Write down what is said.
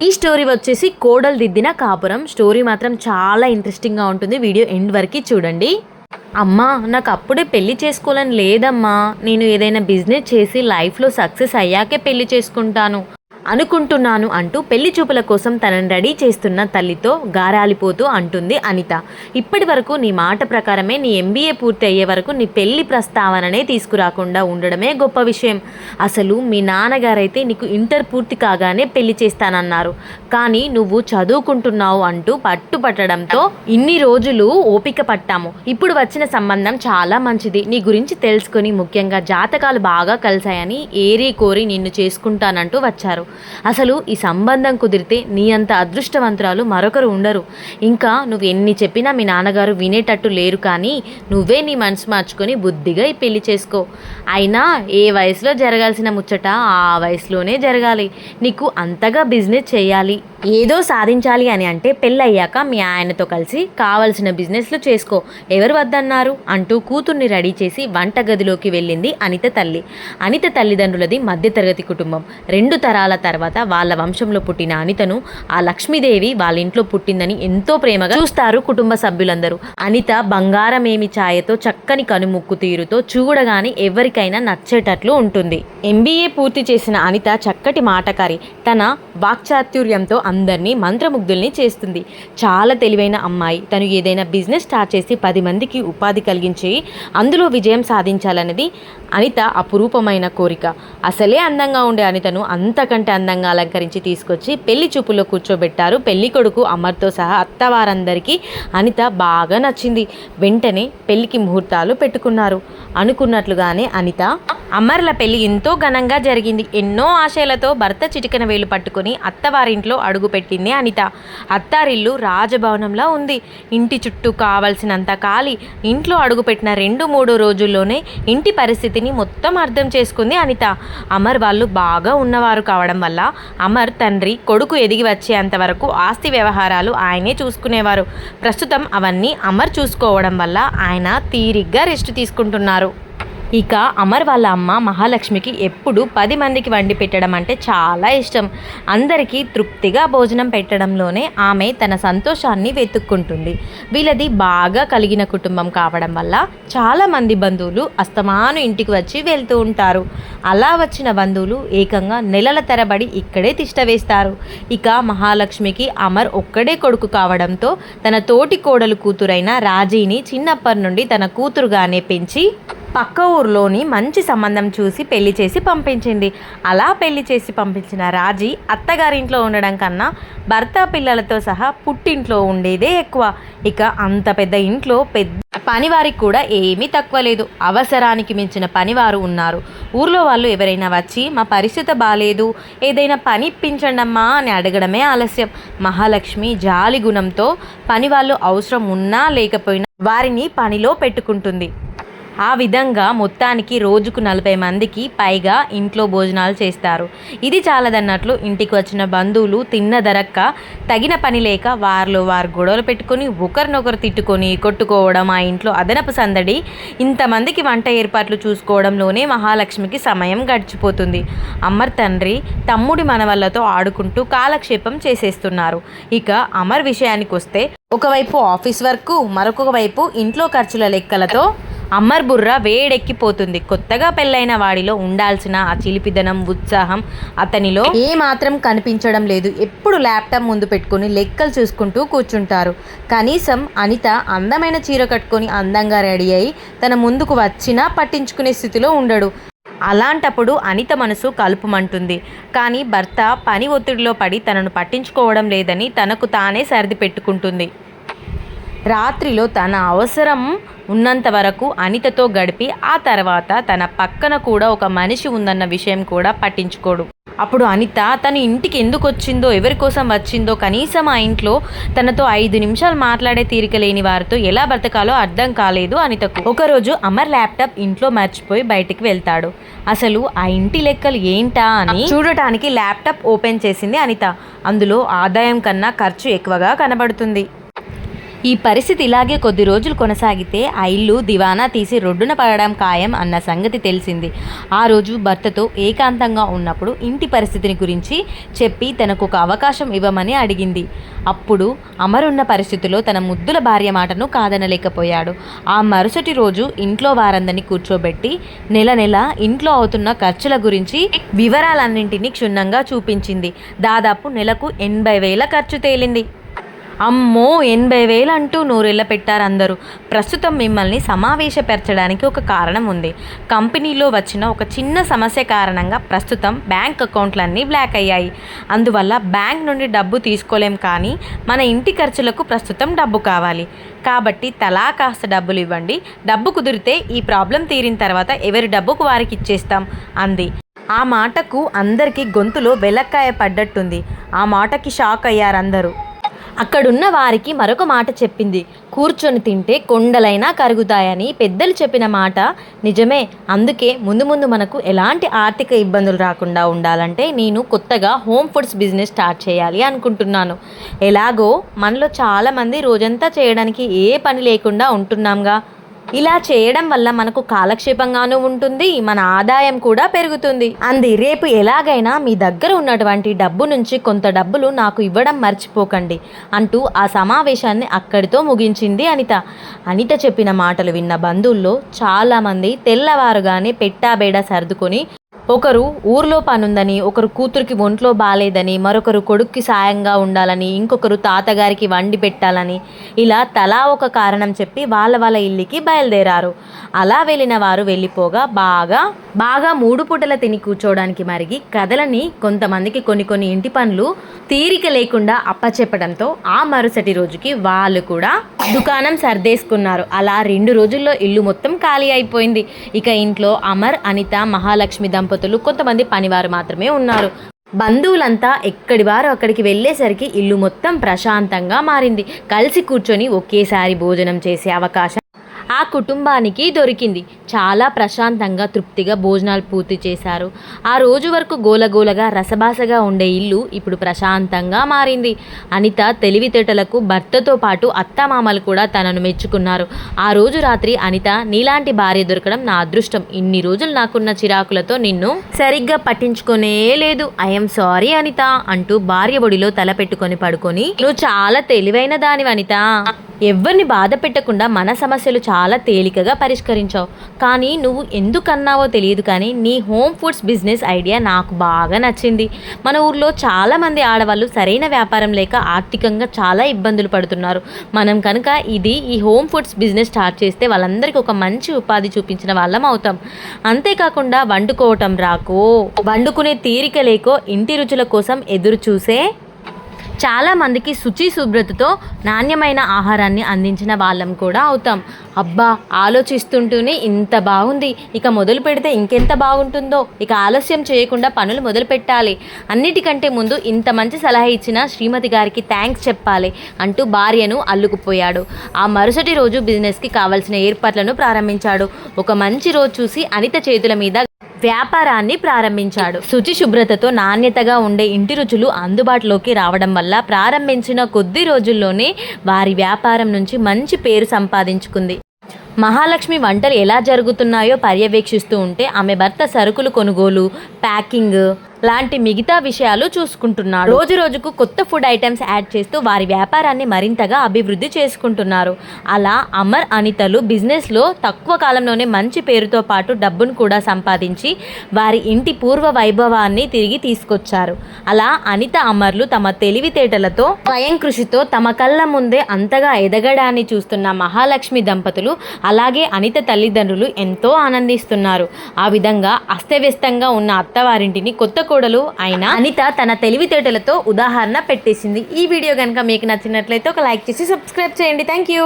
ఈ స్టోరీ వచ్చేసి కోడలు దిద్దిన కాపురం. స్టోరీ మాత్రం చాలా ఇంట్రెస్టింగ్గా ఉంటుంది. వీడియో ఎండ్ వరకు చూడండి. అమ్మా, నాకు అప్పుడే పెళ్లి చేసుకోవాలని లేదమ్మా. నేను ఏదైనా బిజినెస్ చేసి లైఫ్లో సక్సెస్ అయ్యాకే పెళ్లి చేసుకుంటాను అనుకుంటున్నాను అంటూ పెళ్లి చూపుల కోసం తనని రెడీ చేస్తున్న తల్లితో గారాలిపోతూ అంటుంది అనిత. ఇప్పటి వరకు నీ మాట ప్రకారమే నీ MBA పూర్తి అయ్యే వరకు నీ పెళ్లి ప్రస్తావననే తీసుకురాకుండా ఉండడమే గొప్ప విషయం. అసలు మీ నాన్నగారైతే నీకు ఇంటర్ పూర్తి కాగానే పెళ్లి చేస్తానన్నారు, కానీ నువ్వు చదువుకుంటున్నావు అంటూ పట్టుపట్టడంతో ఇన్ని రోజులు ఓపిక పట్టాము. ఇప్పుడు వచ్చిన సంబంధం చాలా మంచిది. నీ గురించి తెలుసుకొని ముఖ్యంగా జాతకాలు బాగా కలిసాయని ఏరి కోరి నిన్ను చేసుకుంటానంటూ వచ్చారు. అసలు ఈ సంబంధం కుదిరితే నీ అంత అదృష్టవంతురాలు మరొకరు ఉండరు. ఇంకా నువ్వు ఎన్ని చెప్పినా మీ నాన్నగారు వినేటట్టు లేరు, కానీ నువ్వే నీ మనసు మార్చుకొని బుద్ధిగా ఈ పెళ్లి చేసుకో. అయినా ఏ వయసులో జరగాల్సిన ముచ్చట ఆ వయసులోనే జరగాలి. నీకు అంతగా బిజినెస్ చేయాలి, ఏదో సాధించాలి అని అంటే పెళ్ళయ్యాక మీ ఆయనతో కలిసి కావలసిన బిజినెస్లు చేసుకో, ఎవరు వద్దన్నారు అంటూ కూతుర్ని రెడీ చేసి వంటగదిలోకి వెళ్ళింది అనిత తల్లి. అనిత తల్లిదండ్రులది మధ్యతరగతి కుటుంబం. 2 తరాల తర్వాత వాళ్ళ వంశంలో పుట్టిన అనితను ఆ లక్ష్మీదేవి వాళ్ళ ఇంట్లో పుట్టిందని ఎంతో ప్రేమగా చూస్తారు కుటుంబ సభ్యులందరూ. అనిత బంగారమేమి ఛాయతో చక్కని కనుముక్కు తీరుతో చూడగానే ఎవరికైనా నచ్చేటట్లు ఉంటుంది. MBA పూర్తి చేసిన అనిత చక్కటి మాటకారి. తన వాక్చాతుర్యంతో అందరినీ మంత్రముగ్ధుల్ని చేస్తుంది. చాలా తెలివైన అమ్మాయి. తను ఏదైనా బిజినెస్ స్టార్ట్ చేసి 10 మందికి ఉపాధి కలిగించి అందులో విజయం సాధించాలన్నది అనిత అపురూపమైన కోరిక. అసలే అందంగా ఉండే అనితను అంతకంటే అందంగా అలంకరించి తీసుకొచ్చి పెళ్లి చూపులో కూర్చోబెట్టారు పెళ్లి కొడుకు అమర్తో సహా. అత్తవారందరికీ అనిత బాగా నచ్చింది. వెంటనే పెళ్లికి ముహూర్తాలు పెట్టుకున్నారు. అనుకున్నట్లుగానే అనిత అమర్ల పెళ్లి ఎంతో ఘనంగా జరిగింది. ఎన్నో ఆశయాలతో భర్త చిటికన వేలు పట్టుకుని అత్తవారింట్లో అడుగుపెట్టింది అనిత. అత్తారిల్లు రాజభవనంలా ఉంది. ఇంటి చుట్టూ కావలసినంత ఖాళీ. ఇంట్లో అడుగుపెట్టిన 2-3 రోజుల్లోనే ఇంటి పరిస్థితిని మొత్తం అర్థం చేసుకుంది అనిత. అమర్ వాళ్ళు బాగా ఉన్నవారు కావడం వల్ల అమర్ తండ్రి కొడుకు ఎదిగి వచ్చేంత వరకు ఆస్తి వ్యవహారాలు ఆయనే చూసుకునేవారు. ప్రస్తుతం అవన్నీ అమర్ చూసుకోవడం వల్ల ఆయన తీరిగ్గా రెస్ట్ తీసుకుంటున్నారు. ఇక అమర్ వాళ్ళ అమ్మ మహాలక్ష్మికి ఎప్పుడు 10 మందికి వండి పెట్టడం అంటే చాలా ఇష్టం. అందరికీ తృప్తిగా భోజనం పెట్టడంలోనే ఆమె తన సంతోషాన్ని వెతుక్కుంటుంది. వీళ్ళది బాగా కలిగిన కుటుంబం కావడం వల్ల చాలామంది బంధువులు అస్తమాను ఇంటికి వచ్చి వెళ్తూ ఉంటారు. అలా వచ్చిన బంధువులు ఏకంగా నెలల తరబడి ఇక్కడే తిష్ట వేస్తారు. ఇక మహాలక్ష్మికి అమర్ ఒక్కడే కొడుకు కావడంతో తన తోటి కోడలు కూతురైన రాజీని చిన్నప్పటి నుండి తన కూతురుగానే పెంచి పక్క ఊర్లోని మంచి సంబంధం చూసి పెళ్లి చేసి పంపించింది. అలా పెళ్లి చేసి పంపించిన రాజీ అత్తగారింట్లో ఉండడం కన్నా భర్త పిల్లలతో సహా పుట్టింట్లో ఉండేదే ఎక్కువ. ఇక అంత పెద్ద ఇంట్లో పెద్ద పనివారికి కూడా ఏమీ తక్కువ లేదు. అవసరానికి మించిన పనివారు ఉన్నారు. ఊర్లో వాళ్ళు ఎవరైనా వచ్చి మా పరిస్థితి బాలేదు, ఏదైనా పని ఇప్పించండమ్మా అని అడగడమే ఆలస్యం. మహాలక్ష్మి జాలి గుణంతో పనివాళ్ళు అవసరం ఉన్నా లేకపోయినా వారిని పనిలో పెట్టుకుంటుంది. ఆ విధంగా మొత్తానికి రోజుకు 40 మందికి పైగా ఇంట్లో భోజనాలు చేస్తారు. ఇది చాలదన్నట్లు ఇంటికి వచ్చిన బంధువులు తిన్నదరక్క తగిన పని లేక వారిలో వారు గొడవలు పెట్టుకొని ఒకరినొకరు తిట్టుకొని కొట్టుకోవడం, ఆ ఇంట్లో అదనపు సందడి. ఇంతమందికి వంట ఏర్పాట్లు చూసుకోవడంలోనే మహాలక్ష్మికి సమయం గడిచిపోతుంది. అమర్ తండ్రి తమ్ముడి మనవళ్లతో ఆడుకుంటూ కాలక్షేపం చేసేస్తున్నారు. ఇక అమర్ విషయానికి వస్తే ఒకవైపు ఆఫీస్ వర్క్, మరొక వైపు ఇంట్లో ఖర్చుల లెక్కలతో అమర్ బుర్ర వేడెక్కిపోతుంది. కొత్తగా పెళ్ళైన వాడిలో ఉండాల్సిన ఆ చిలిపిదనం, ఉత్సాహం అతనిలో ఏ మాత్రం కనిపించడం లేదు. ఎప్పుడు ల్యాప్టాప్ ముందు పెట్టుకుని లెక్కలు చూసుకుంటూ కూర్చుంటారు. కనీసం అనిత అందమైన చీర కట్టుకొని అందంగా రెడీ అయి తన ముందుకు వచ్చినా పట్టించుకునే స్థితిలో ఉండడు. అలాంటప్పుడు అనిత మనసు కలుపుమంటుంది. కానీ భర్త పని ఒత్తిడిలో పడి తనను పట్టించుకోవడం లేదని తనకు తానే సర్ది పెట్టుకుంటుంది. రాత్రిలో తన అవసరం ఉన్నంత వరకు అనితతో గడిపి ఆ తర్వాత తన పక్కన కూడా ఒక మనిషి ఉందన్న విషయం కూడా పట్టించుకోడు. అప్పుడు అనిత తన ఇంటికి ఎందుకు వచ్చిందో, ఎవరి కోసం వచ్చిందో, కనీసం ఆ ఇంట్లో తనతో 5 నిమిషాలు మాట్లాడే తీరిక లేని వారితో ఎలా బ్రతకాలో అర్థం కాలేదు అనితకు. ఒకరోజు అమర్ ల్యాప్టాప్ ఇంట్లో మర్చిపోయి బయటికి వెళ్తాడు. అసలు ఆ ఇంటి లెక్కలు ఏంటా అని చూడటానికి ల్యాప్టాప్ ఓపెన్ చేసింది అనిత. అందులో ఆదాయం కన్నా ఖర్చు ఎక్కువగా కనబడుతుంది. ఈ పరిస్థితి ఇలాగే కొద్ది రోజులు కొనసాగితే ఆ ఇల్లు దివానా తీసి రొడ్డున పడడం ఖాయం అన్న సంగతి తెలిసింది. ఆ రోజు భర్తతో ఏకాంతంగా ఉన్నప్పుడు ఇంటి పరిస్థితిని గురించి చెప్పి తనకు ఒక అవకాశం ఇవ్వమని అడిగింది. అప్పుడు అమర్ ఉన్న పరిస్థితిలో తన ముద్దుల భార్య మాటను కాదనలేకపోయాడు. ఆ మరుసటి రోజు ఇంట్లో వారందరినీ కూర్చోబెట్టి నెల నెల ఇంట్లో అవుతున్న ఖర్చుల గురించి వివరాలన్నింటినీ క్షుణ్ణంగా చూపించింది. దాదాపు నెలకు 80,000 ఖర్చు తేలింది. అమ్మో 80,000 అంటూ నోరెళ్ళ పెట్టారు అందరూ. ప్రస్తుతం మిమ్మల్ని సమావేశపరచడానికి ఒక కారణం ఉంది. కంపెనీలో వచ్చిన ఒక చిన్న సమస్య కారణంగా ప్రస్తుతం బ్యాంక్ అకౌంట్లన్నీ బ్లాక్ అయ్యాయి. అందువల్ల బ్యాంక్ నుండి డబ్బు తీసుకోలేం, కానీ మన ఇంటి ఖర్చులకు ప్రస్తుతం డబ్బు కావాలి. కాబట్టి తలా కాస్త డబ్బులు ఇవ్వండి. డబ్బు కుదిరితే ఈ ప్రాబ్లం తీరిన తర్వాత ఎవరి డబ్బుకు వారికి ఇచ్చేస్తాం అంది. ఆ మాటకు అందరికీ గొంతులో వెలక్కాయ పడ్డట్టుంది. ఆ మాటకి షాక్ అయ్యారందరూ. అక్కడున్న వారికి మరొక మాట చెప్పింది. కూర్చొని తింటే కొండలైనా కరుగుతాయని పెద్దలు చెప్పిన మాట నిజమే. అందుకే ముందు ముందు మనకు ఎలాంటి ఆర్థిక ఇబ్బందులు రాకుండా ఉండాలంటే నేను కొత్తగా హోమ్ ఫుడ్స్ బిజినెస్ స్టార్ట్ చేయాలి అనుకుంటున్నాను. ఎలాగో మనలో చాలామంది రోజంతా చేయడానికి ఏ పని లేకుండా ఉంటున్నాంగా. ఇలా చేయడం వల్ల మనకు కాలక్షేపంగానూ ఉంటుంది, మన ఆదాయం కూడా పెరుగుతుంది అంది. రేపు ఎలాగైనా మీ దగ్గర ఉన్నటువంటి డబ్బు నుంచి కొంత డబ్బులు నాకు ఇవ్వడం మర్చిపోకండి అంటూ ఆ సమావేశాన్ని అక్కడితో ముగించింది అనిత. అనిత చెప్పిన మాటలు విన్న బంధువుల్లో చాలామంది తెల్లవారుగానే పెట్టాబేడా సర్దుకొని, ఒకరు ఊర్లో పనుందని, ఒకరు కూతురికి ఒంట్లో బాలేదని, మరొకరు కొడుక్కి సాయంగా ఉండాలని, ఇంకొకరు తాతగారికి వండి పెట్టాలని, ఇలా తలా ఒక కారణం చెప్పి వాళ్ళ ఇల్లుకి బయలుదేరారు. అలా వెళ్ళిన వారు వెళ్ళిపోగా బాగా 3 పూటల తిని కూర్చోవడానికి మరిగి కథలని కొంతమందికి కొన్ని ఇంటి పనులు తీరిక లేకుండా అప్పచెప్పడంతో ఆ మరుసటి రోజుకి వాళ్ళు కూడా దుకాణం సర్దేసుకున్నారు. అలా 2 రోజుల్లో ఇల్లు మొత్తం ఖాళీ అయిపోయింది. ఇక ఇంట్లో అమర్, అనిత, మహాలక్ష్మి దంపతులు, కొంతమంది పనివారు మాత్రమే ఉన్నారు. బంధువులంతా ఎక్కడి వారు అక్కడికి వెళ్ళేసరికి ఇల్లు మొత్తం ప్రశాంతంగా మారింది. కలిసి కూర్చొని ఒకేసారి భోజనం చేసే అవకాశం ఆ కుటుంబానికి దొరికింది. చాలా ప్రశాంతంగా తృప్తిగా భోజనాలు పూర్తి చేశారు. ఆ రోజు వరకు గోలగోలగా రసభాసగా ఉండే ఇల్లు ఇప్పుడు ప్రశాంతంగా మారింది. అనిత తెలివితేటలకు భర్తతో పాటు అత్తమామలు కూడా తనను మెచ్చుకున్నారు. ఆ రోజు రాత్రి అనిత, నీలాంటి భార్య దొరకడం నా అదృష్టం. ఇన్ని రోజులు నాకున్న చిరాకులతో నిన్ను సరిగ్గా పట్టించుకునే లేదు. ఐఎమ్ సారీ అనిత అంటూ భార్య ఒడిలో తల పెట్టుకొని పడుకొని, నువ్వు చాలా తెలివైన దానివి అనిత. ఎవరిని బాధ పెట్టకుండా మన సమస్యలు చాలా తేలికగా పరిష్కరించావు. కానీ నువ్వు ఎందుకన్నావో తెలియదు, కానీ నీ హోమ్ ఫుడ్స్ బిజినెస్ ఐడియా నాకు బాగా నచ్చింది. మన ఊర్లో చాలామంది ఆడవాళ్ళు సరైన వ్యాపారం లేక ఆర్థికంగా చాలా ఇబ్బందులు పడుతున్నారు. మనం కనుక ఈ హోమ్ ఫుడ్స్ బిజినెస్ స్టార్ట్ చేస్తే వాళ్ళందరికీ ఒక మంచి ఉపాధి చూపించిన వాళ్ళం అవుతాం. అంతేకాకుండా వండుకోవటం రాకో, వండుకునే తీరిక లేకో, ఇంటి రుచుల కోసం ఎదురు చూసే చాలామందికి శుచి శుభ్రతతో నాణ్యమైన ఆహారాన్ని అందించిన వాళ్ళం కూడా అవుతాం. అబ్బా, ఆలోచిస్తుంటూనే ఇంత బాగుంది, ఇక మొదలు పెడితే ఇంకెంత బాగుంటుందో. ఇక ఆలస్యం చేయకుండా పనులు మొదలు పెట్టాలి. అన్నిటికంటే ముందు ఇంత మంచి సలహా ఇచ్చిన శ్రీమతి గారికి థ్యాంక్స్ చెప్పాలి అంటూ భార్యను అల్లుకుపోయాడు. ఆ మరుసటి రోజు బిజినెస్కి కావాల్సిన ఏర్పాట్లను ప్రారంభించాడు. ఒక మంచి రోజు చూసి అనిత చేతుల మీద వ్యాపారాన్ని ప్రారంభించాడు. శుచి శుభ్రతతో నాణ్యతగా ఉండే ఇంటి రుచులు అందుబాటులోకి రావడం వల్ల ప్రారంభించిన కొద్ది రోజుల్లోనే వారి వ్యాపారం నుంచి మంచి పేరు సంపాదించుకుంది. మహాలక్ష్మి వంటలు ఎలా జరుగుతున్నాయో పర్యవేక్షిస్తూ ఉంటే ఆమె భర్త సరుకులు కొనుగోలు, ప్యాకింగ్ లాంటి మిగతా విషయాలు చూసుకుంటున్నాడు. రోజు రోజుకు కొత్త ఫుడ్ ఐటమ్స్ యాడ్ చేస్తూ వారి వ్యాపారాన్ని మరింతగా అభివృద్ధి చేసుకుంటున్నారు. అలా అమర్, అనితలు బిజినెస్లో తక్కువ కాలంలోనే మంచి పేరుతో పాటు డబ్బును కూడా సంపాదించి వారి ఇంటి పూర్వ వైభవాన్ని తిరిగి తీసుకొచ్చారు. అలా అనిత, అమర్లు తమ తెలివితేటలతో, స్వయం కృషితో తమ కళ్ళ ముందే అంతగా ఎదగడాన్ని చూస్తున్న మహాలక్ష్మి దంపతులు, అలాగే అనిత తల్లిదండ్రులు ఎంతో ఆనందిస్తున్నారు. ఆ విధంగా అస్తవ్యస్తంగా ఉన్న అత్తవారింటిని కొత్త కోడలు అయిన అనిత తన తెలివితేటలతో ఉదాహరణ పెట్టేసింది. ఈ వీడియో కనుక మీకు నచ్చినట్లయితే ఒక లైక్ చేసి సబ్స్క్రైబ్ చేయండి. Thank you.